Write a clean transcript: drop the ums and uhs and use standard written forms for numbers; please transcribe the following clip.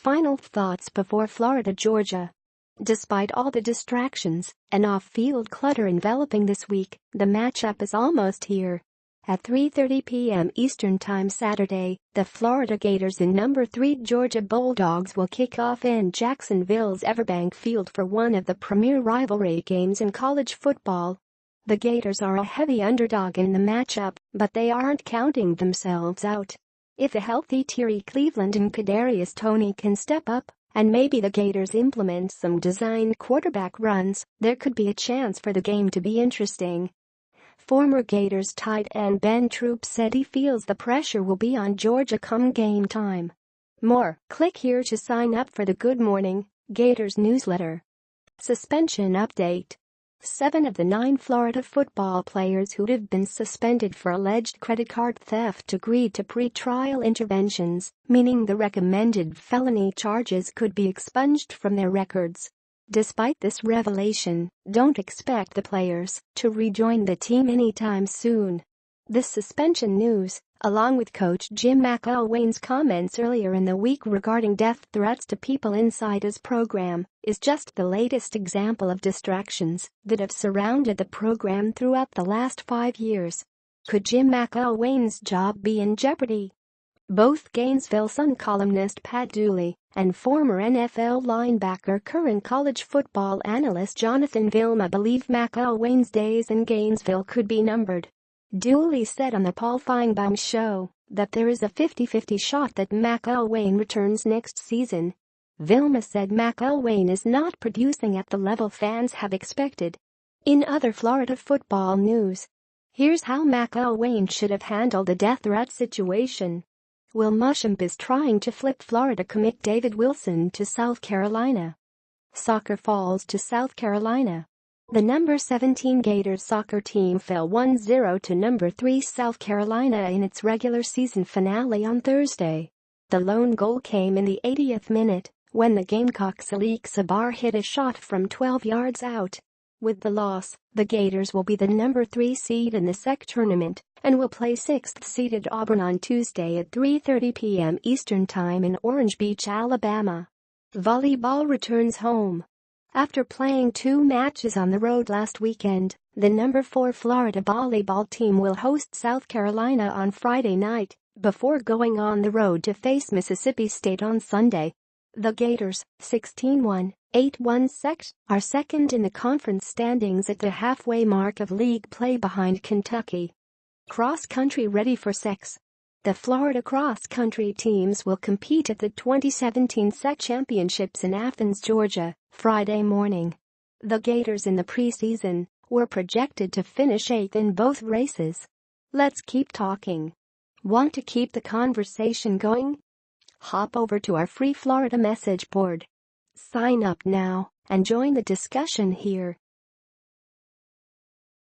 Final thoughts before Florida, Georgia. Despite all the distractions and off-field clutter enveloping this week, the matchup is almost here. At 3:30 p.m. Eastern Time Saturday, the Florida Gators and number 3 Georgia Bulldogs will kick off in Jacksonville's Everbank Field for one of the premier rivalry games in college football. The Gators are a heavy underdog in the matchup, but they aren't counting themselves out. If the healthy Terry Cleveland and Kadarius Toney can step up, and maybe the Gators implement some designed quarterback runs, there could be a chance for the game to be interesting. Former Gators tight end Ben Troop said he feels the pressure will be on Georgia come game time. More, click here to sign up for the Good Morning Gators newsletter. Suspension update. 7 of the 9 Florida football players who have been suspended for alleged credit card theft agreed to pre-trial interventions, meaning the recommended felony charges could be expunged from their records. Despite this revelation, don't expect the players to rejoin the team anytime soon. This suspension news, along with coach Jim McElwain's comments earlier in the week regarding death threats to people inside his program, is just the latest example of distractions that have surrounded the program throughout the last 5 years. Could Jim McElwain's job be in jeopardy? Both Gainesville Sun columnist Pat Dooley and former NFL linebacker current college football analyst Jonathan Vilma believe McElwain's days in Gainesville could be numbered. Dooley said on the Paul Feinbaum Show that there is a 50-50 shot that McElwain returns next season. Vilma said McElwain is not producing at the level fans have expected. In other Florida football news, here's how McElwain should have handled the death threat situation. Will Muschamp is trying to flip Florida commit David Wilson to South Carolina. Soccer falls to South Carolina. The number 17 Gators soccer team fell 1-0 to number 3 South Carolina in its regular season finale on Thursday. The lone goal came in the 80th minute when the Gamecocks' Alik Sabar hit a shot from 12 yards out. With the loss, the Gators will be the number 3 seed in the SEC tournament and will play 6th-seeded Auburn on Tuesday at 3:30 p.m. Eastern Time in Orange Beach, Alabama. Volleyball returns home. After playing 2 matches on the road last weekend, the number 4 Florida volleyball team will host South Carolina on Friday night before going on the road to face Mississippi State on Sunday. The Gators, 16-1, 8-1 sect, are second in the conference standings at the halfway mark of league play behind Kentucky. Cross country ready for SECs. The Florida cross-country teams will compete at the 2017 SEC Championships in Athens, Georgia, Friday morning. The Gators in the preseason were projected to finish 8th in both races. Let's keep talking. Want to keep the conversation going? Hop over to our free Florida message board. Sign up now and join the discussion here.